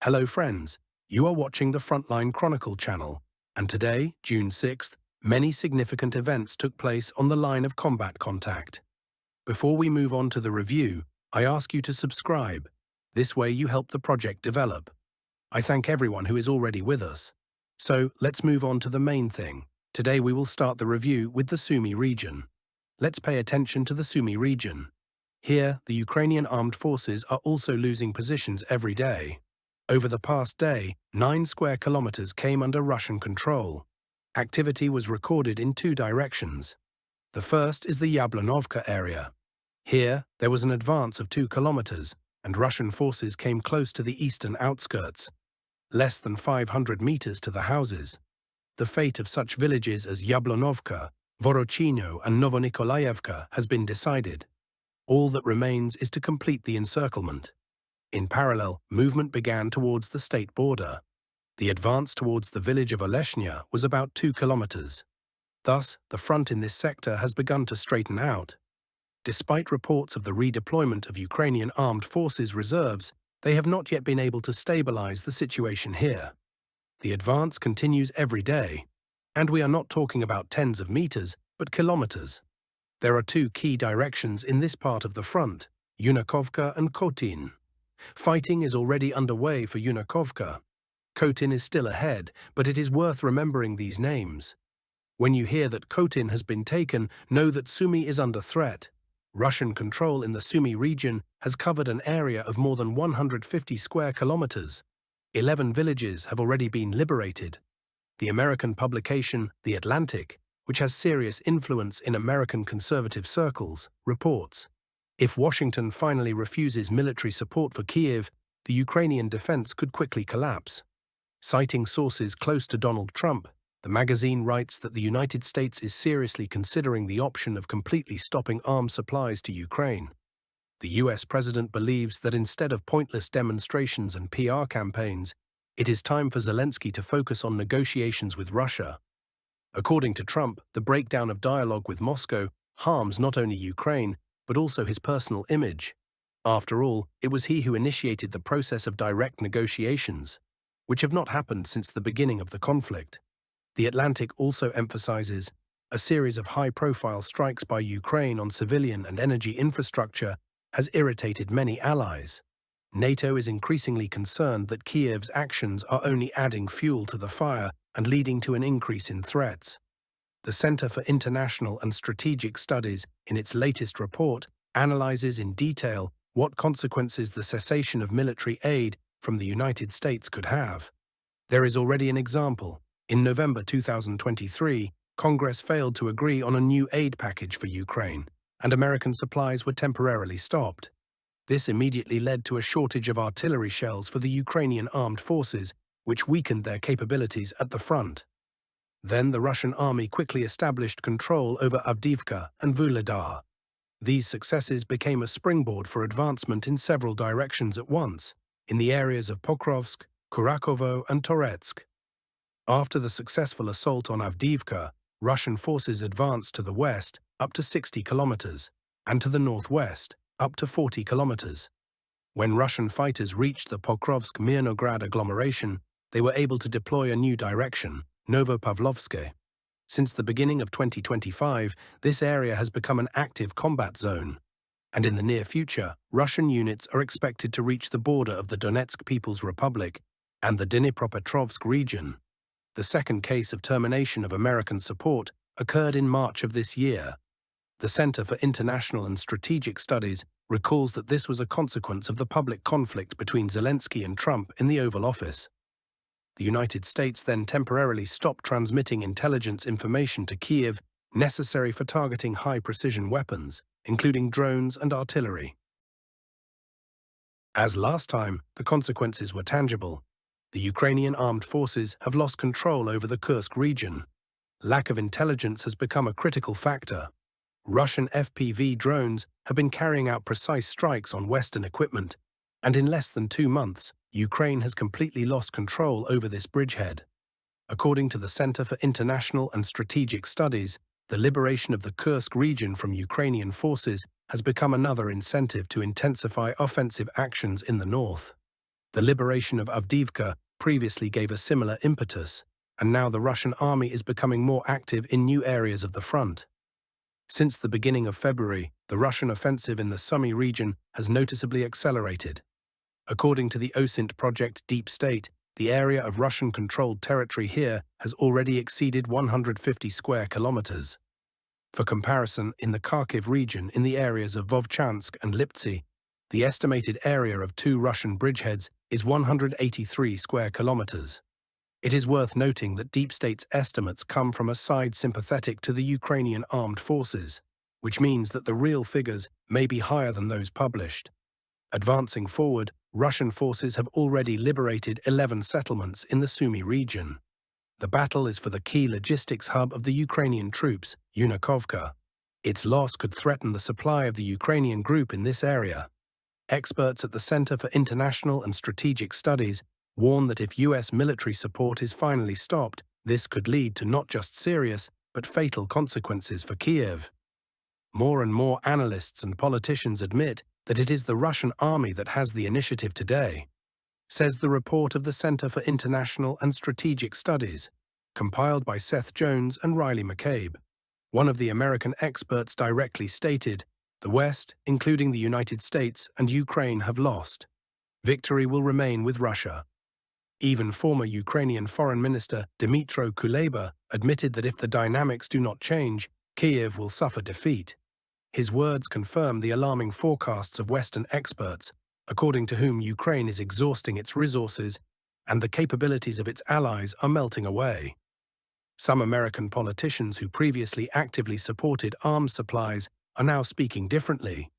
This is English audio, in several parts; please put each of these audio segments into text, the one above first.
Hello friends, you are watching the Frontline Chronicle channel, and today, June 6th, many significant events took place on the line of combat contact. Before we move on to the review, I ask you to subscribe. This way you help the project develop. I thank everyone who is already with us. So, let's move on to the main thing. Today we will start the review with the Sumy region. Let's pay attention to the Sumy region. Here, the Ukrainian armed forces are also losing positions every day. Over the past day, 9 square kilometers came under Russian control. Activity was recorded in 2 directions. The first is the Yablonovka area. Here, there was an advance of 2 kilometers, and Russian forces came close to the eastern outskirts, less than 500 meters to the houses. The fate of such villages as Yablonovka, Vorochino, and Novonikolayevka has been decided. All that remains is to complete the encirclement. In parallel, movement began towards the state border. The advance towards the village of Oleshnya was about 2 kilometers. Thus, the front in this sector has begun to straighten out. Despite reports of the redeployment of Ukrainian armed forces reserves, they have not yet been able to stabilize the situation here. The advance continues every day, and we are not talking about tens of meters, but kilometers. There are 2 key directions in this part of the front, Yunakovka and Kotin. Fighting is already underway for Yunakovka. Kotin is still ahead, but it is worth remembering these names. When you hear that Kotin has been taken, know that Sumy is under threat. Russian control in the Sumy region has covered an area of more than 150 square kilometers. 11 villages have already been liberated. The American publication The Atlantic, which has serious influence in American conservative circles, reports, if Washington finally refuses military support for Kiev, the Ukrainian defense could quickly collapse. Citing sources close to Donald Trump, the magazine writes that the United States is seriously considering the option of completely stopping arms supplies to Ukraine. The US president believes that instead of pointless demonstrations and PR campaigns, it is time for Zelensky to focus on negotiations with Russia. According to Trump, the breakdown of dialogue with Moscow harms not only Ukraine, but also his personal image. After all, it was he who initiated the process of direct negotiations, which have not happened since the beginning of the conflict. The Atlantic also emphasizes a series of high-profile strikes by Ukraine on civilian and energy infrastructure has irritated many allies. NATO is increasingly concerned that Kiev's actions are only adding fuel to the fire and leading to an increase in threats. The Center for International and Strategic Studies, in its latest report, analyzes in detail what consequences the cessation of military aid from the United States could have. There is already an example. In November 2023, Congress failed to agree on a new aid package for Ukraine, and American supplies were temporarily stopped. This immediately led to a shortage of artillery shells for the Ukrainian armed forces, which weakened their capabilities at the front. Then the Russian army quickly established control over Avdiivka and Vuhledar. These successes became a springboard for advancement in several directions at once, in the areas of Pokrovsk, Kurakovo, and Toretsk. After the successful assault on Avdiivka, Russian forces advanced to the west up to 60 kilometers, and to the northwest up to 40 kilometers. When Russian fighters reached the Pokrovsk-Mirnograd agglomeration, they were able to deploy a new direction, Novopavlovsk. Since the beginning of 2025, this area has become an active combat zone, and in the near future, Russian units are expected to reach the border of the Donetsk People's Republic and the Dnipropetrovsk region. The second case of termination of American support occurred in March of this year. The Center for International and Strategic Studies recalls that this was a consequence of the public conflict between Zelensky and Trump in the Oval Office. The United States then temporarily stopped transmitting intelligence information to Kiev necessary for targeting high-precision weapons, including drones and artillery. As last time, the consequences were tangible. The Ukrainian armed forces have lost control over the Kursk region. Lack of intelligence has become a critical factor. Russian FPV drones have been carrying out precise strikes on Western equipment, and in less than 2 months, Ukraine has completely lost control over this bridgehead. According to the Center for International and Strategic Studies, the liberation of the Kursk region from Ukrainian forces has become another incentive to intensify offensive actions in the north. The liberation of Avdiivka previously gave a similar impetus, and now the Russian army is becoming more active in new areas of the front. Since the beginning of February, the Russian offensive in the Sumy region has noticeably accelerated. According to the OSINT project Deep State, the area of Russian-controlled territory here has already exceeded 150 square kilometers. For comparison, in the Kharkiv region, in the areas of Vovchansk and Liptsy, the estimated area of 2 Russian bridgeheads is 183 square kilometers. It is worth noting that Deep State's estimates come from a side sympathetic to the Ukrainian armed forces, which means that the real figures may be higher than those published. Advancing forward, Russian forces have already liberated 11 settlements in the Sumy region. The battle is for the key logistics hub of the Ukrainian troops, Yunakovka. Its loss could threaten the supply of the Ukrainian group in this area. Experts at the Center for International and Strategic Studies warn that if US military support is finally stopped, this could lead to not just serious, but fatal consequences for Kiev. More and more analysts and politicians admit that it is the Russian army that has the initiative today, says the report of the Center for International and Strategic Studies, compiled by Seth Jones and Riley McCabe. One of the American experts directly stated, "The West, including the United States and Ukraine, have lost. Victory will remain with Russia." Even former Ukrainian Foreign Minister Dmytro Kuleba admitted that if the dynamics do not change, Kiev will suffer defeat. His words confirm the alarming forecasts of Western experts, according to whom Ukraine is exhausting its resources and the capabilities of its allies are melting away. Some American politicians who previously actively supported arms supplies are now speaking differently.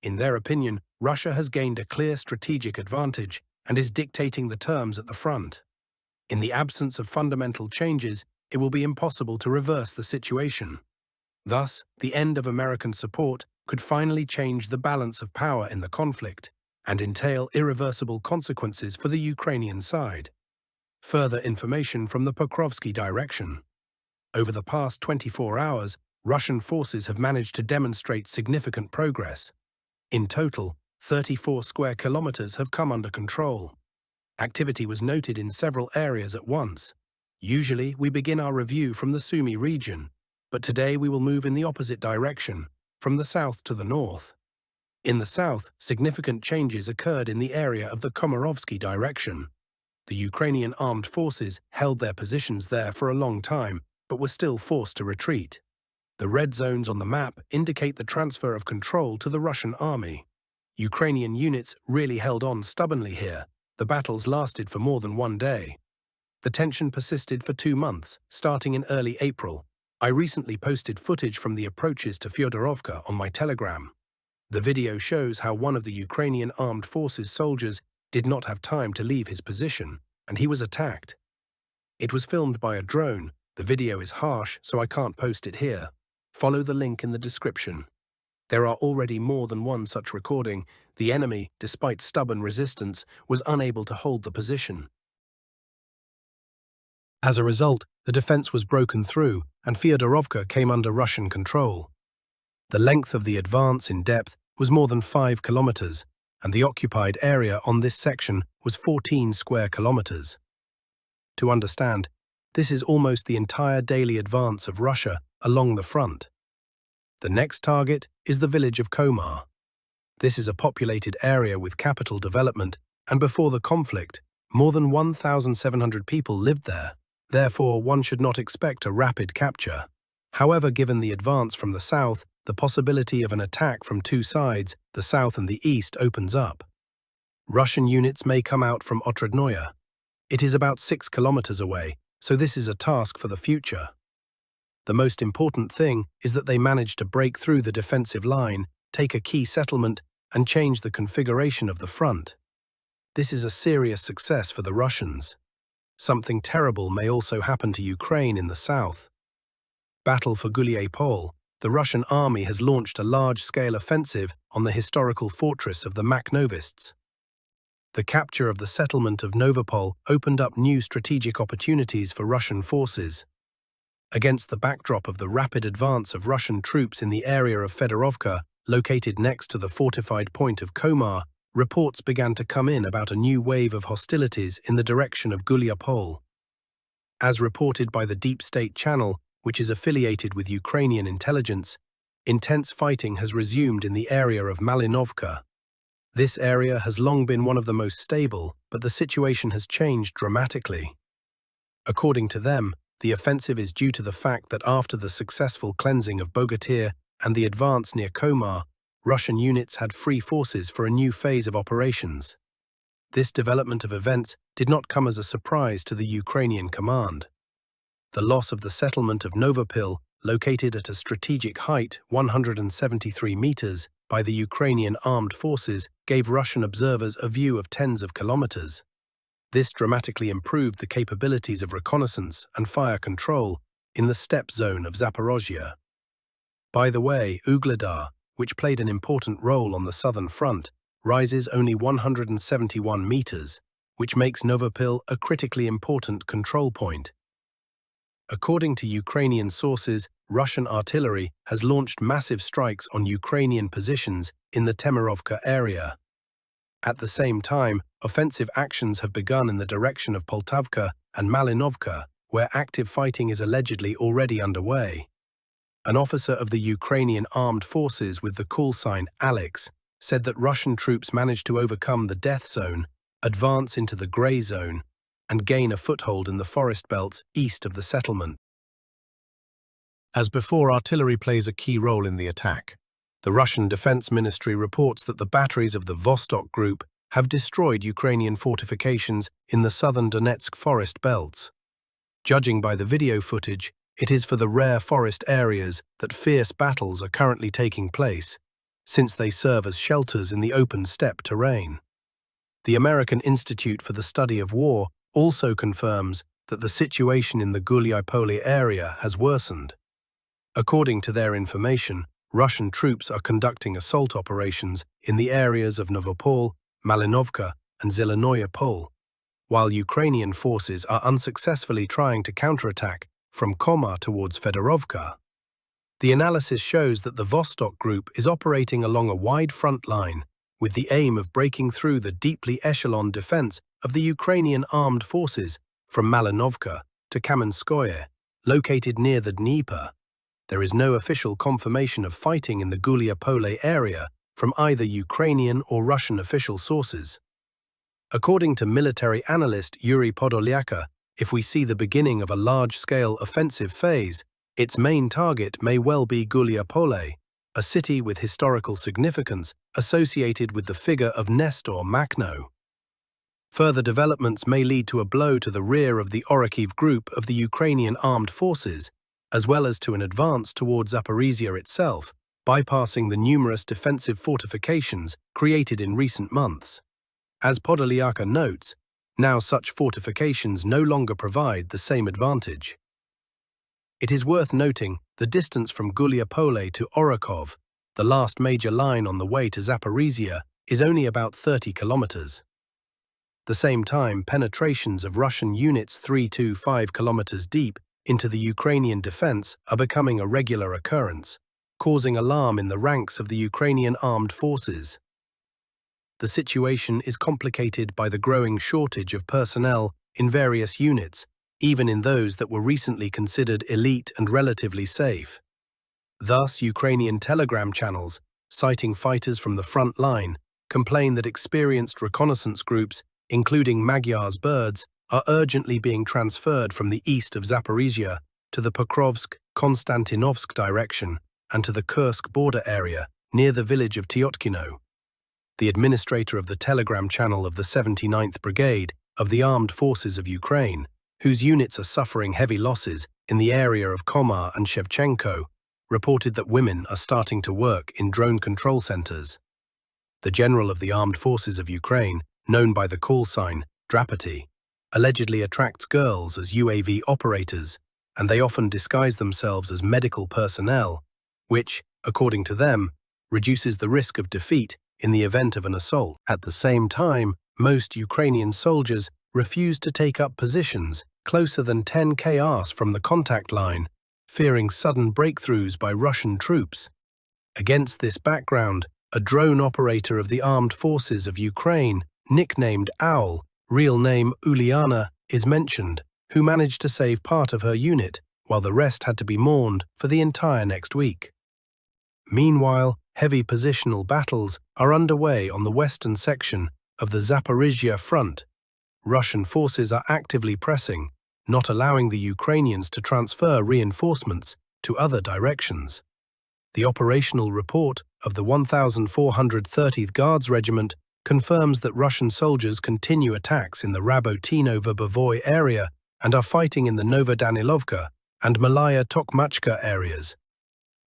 In their opinion, Russia has gained a clear strategic advantage and is dictating the terms at the front. In the absence of fundamental changes, it will be impossible to reverse the situation. Thus, the end of American support could finally change the balance of power in the conflict and entail irreversible consequences for the Ukrainian side. Further information from the Pokrovsk direction. Over the past 24 hours, Russian forces have managed to demonstrate significant progress. In total, 34 square kilometers have come under control. Activity was noted in several areas at once. Usually, we begin our review from the Sumy region, but today we will move in the opposite direction, from the south to the north. In the south, significant changes occurred in the area of the Komarovsky direction. The Ukrainian armed forces held their positions there for a long time, but were still forced to retreat. The red zones on the map indicate the transfer of control to the Russian army. Ukrainian units really held on stubbornly here. The battles lasted for more than one day. The tension persisted for 2 months, starting in early April. I recently posted footage from the approaches to Fyodorovka on my Telegram. The video shows how one of the Ukrainian armed forces soldiers did not have time to leave his position, and he was attacked. It was filmed by a drone. The video is harsh, so I can't post it here. Follow the link in the description. There are already more than one such recording. The enemy, despite stubborn resistance, was unable to hold the position. As a result, the defense was broken through, and Fyodorovka came under Russian control. The length of the advance in depth was more than 5 kilometers, and the occupied area on this section was 14 square kilometers. To understand, this is almost the entire daily advance of Russia along the front. The next target is the village of Komar. This is a populated area with capital development, and before the conflict, more than 1,700 people lived there. Therefore, one should not expect a rapid capture. However, given the advance from the south, the possibility of an attack from 2 sides, the south and the east, opens up. Russian units may come out from Otradnoye. It is about 6 kilometers away, so this is a task for the future. The most important thing is that they managed to break through the defensive line, take a key settlement, and change the configuration of the front. This is a serious success for the Russians. Something terrible may also happen to Ukraine in the south. Battle for Gulyaipole. The Russian army has launched a large-scale offensive on the historical fortress of the Makhnovists. The capture of the settlement of Novopol opened up new strategic opportunities for Russian forces. Against the backdrop of the rapid advance of Russian troops in the area of Fedorovka, located next to the fortified point of Komar, reports began to come in about a new wave of hostilities in the direction of Gulyaipole. As reported by the Deep State Channel, which is affiliated with Ukrainian intelligence, intense fighting has resumed in the area of Malinovka. This area has long been one of the most stable, but the situation has changed dramatically. According to them, the offensive is due to the fact that after the successful cleansing of Bogatyr and the advance near Komar, Russian units had free forces for a new phase of operations. This development of events did not come as a surprise to the Ukrainian command. The loss of the settlement of Novopil, located at a strategic height 173 meters, by the Ukrainian armed forces gave Russian observers a view of tens of kilometers. This dramatically improved the capabilities of reconnaissance and fire control in the steppe zone of Zaporozhye. By the way, Ugledar, which played an important role on the southern front, rises only 171 meters, which makes Novopil a critically important control point. According to Ukrainian sources, Russian artillery has launched massive strikes on Ukrainian positions in the Temirovka area. At the same time, offensive actions have begun in the direction of Poltavka and Malinovka, where active fighting is allegedly already underway. An officer of the Ukrainian armed forces with the call sign Alex said that Russian troops managed to overcome the death zone, advance into the grey zone, and gain a foothold in the forest belts east of the settlement. As before, artillery plays a key role in the attack. The Russian Defense Ministry reports that the batteries of the Vostok Group have destroyed Ukrainian fortifications in the southern Donetsk forest belts. Judging by the video footage, it is for the rare forest areas that fierce battles are currently taking place, since they serve as shelters in the open steppe terrain. The American Institute for the Study of War also confirms that the situation in the Gulyaipole area has worsened. According to their information, Russian troops are conducting assault operations in the areas of Novopol, Malinovka, and Zelenoye Pole, while Ukrainian forces are unsuccessfully trying to counterattack from Komar towards Fedorovka. The analysis shows that the Vostok Group is operating along a wide front line, with the aim of breaking through the deeply echeloned defense of the Ukrainian armed forces from Malinovka to Kamenskoye, located near the Dnieper. There is no official confirmation of fighting in the Gulyaipole area from either Ukrainian or Russian official sources. According to military analyst Yuri Podolyaka, if we see the beginning of a large-scale offensive phase, its main target may well be Gulyaipole, a city with historical significance associated with the figure of Nestor Makhno. Further developments may lead to a blow to the rear of the Orikhiv group of the Ukrainian armed forces, as well as to an advance towards Zaporizhia itself, bypassing the numerous defensive fortifications created in recent months. As Podolyaka notes, now such fortifications no longer provide the same advantage. It is worth noting the distance from Gulyaipole to Orikhiv, the last major line on the way to Zaporizhia, is only about 30 kilometers. At the same time, penetrations of Russian units 3 to 5 kilometers deep into the Ukrainian defense are becoming a regular occurrence, causing alarm in the ranks of the Ukrainian armed forces. The situation is complicated by the growing shortage of personnel in various units, even in those that were recently considered elite and relatively safe. Thus, Ukrainian telegram channels, citing fighters from the front line, complain that experienced reconnaissance groups, including Magyar's birds, are urgently being transferred from the east of Zaporizhia to the Pokrovsk-Konstantinovsk direction and to the Kursk border area near the village of Tyotkino. The administrator of the telegram channel of the 79th Brigade of the Armed Forces of Ukraine, whose units are suffering heavy losses in the area of Komar and Shevchenko, reported that women are starting to work in drone control centers. The general of the Armed Forces of Ukraine, known by the call sign Drapati, allegedly attracts girls as UAV operators, and they often disguise themselves as medical personnel, which, according to them, reduces the risk of defeat in the event of an assault. At the same time, most Ukrainian soldiers refuse to take up positions closer than 10 km from the contact line, fearing sudden breakthroughs by Russian troops. Against this background, a drone operator of the armed forces of Ukraine, nicknamed Owl, real name Uliana, is mentioned, who managed to save part of her unit, while the rest had to be mourned for the entire next week. Meanwhile, heavy positional battles are underway on the western section of the Zaporizhia front. Russian forces are actively pressing, not allowing the Ukrainians to transfer reinforcements to other directions. The operational report of the 1430th Guards Regiment confirms that Russian soldiers continue attacks in the Rabotino-Verbovoy area and are fighting in the Novodanilovka and Malaya Tokmachka areas.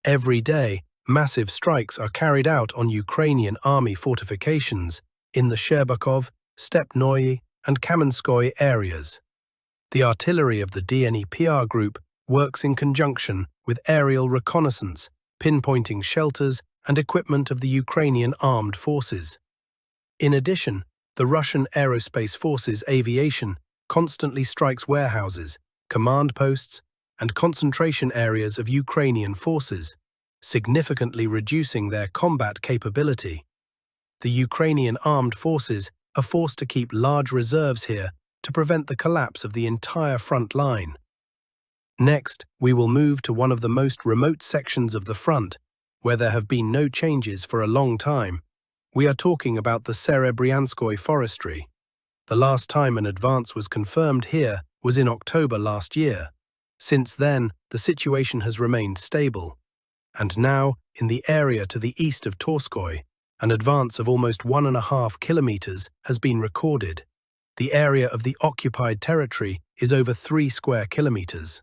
Every day, massive strikes are carried out on Ukrainian army fortifications in the Sherbakov, Stepnoye, and Kamenskoye areas. The artillery of the DNEPR group works in conjunction with aerial reconnaissance, pinpointing shelters and equipment of the Ukrainian armed forces. In addition, the Russian Aerospace Forces aviation constantly strikes warehouses, command posts, and concentration areas of Ukrainian forces, significantly reducing their combat capability. The Ukrainian armed forces are forced to keep large reserves here to prevent the collapse of the entire front line. Next, we will move to one of the most remote sections of the front, where there have been no changes for a long time. We are talking about the Serebryanskoye forestry. The last time an advance was confirmed here was in October last year. Since then, the situation has remained stable. And now, in the area to the east of Torskoy, an advance of almost 1.5 kilometers has been recorded. The area of the occupied territory is over 3 square kilometers.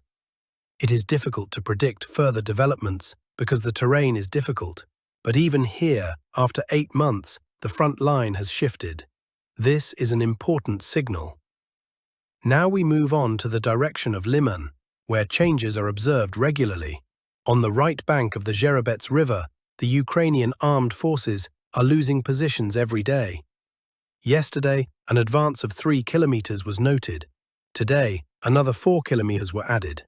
It is difficult to predict further developments because the terrain is difficult, but even here, after 8 months, the front line has shifted. This is an important signal. Now we move on to the direction of Lyman, where changes are observed regularly. On the right bank of the Zherebets River, the Ukrainian armed forces are losing positions every day. Yesterday, an advance of 3 kilometers was noted. Today, another 4 kilometers were added.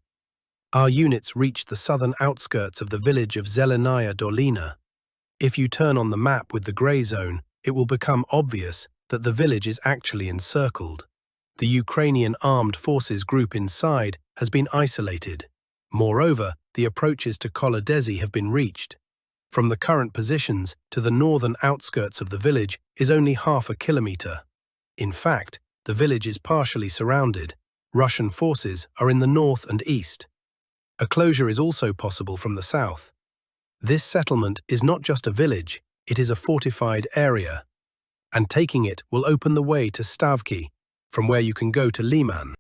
Our units reached the southern outskirts of the village of Zelenaya Dolina. If you turn on the map with the grey zone, it will become obvious that the village is actually encircled. The Ukrainian armed forces group inside has been isolated. Moreover, the approaches to Kolodezi have been reached. From the current positions to the northern outskirts of the village is only 0.5 kilometer. In fact, the village is partially surrounded. Russian forces are in the north and east. A closure is also possible from the south. This settlement is not just a village, it is a fortified area. And taking it will open the way to Stavki, from where you can go to Lyman.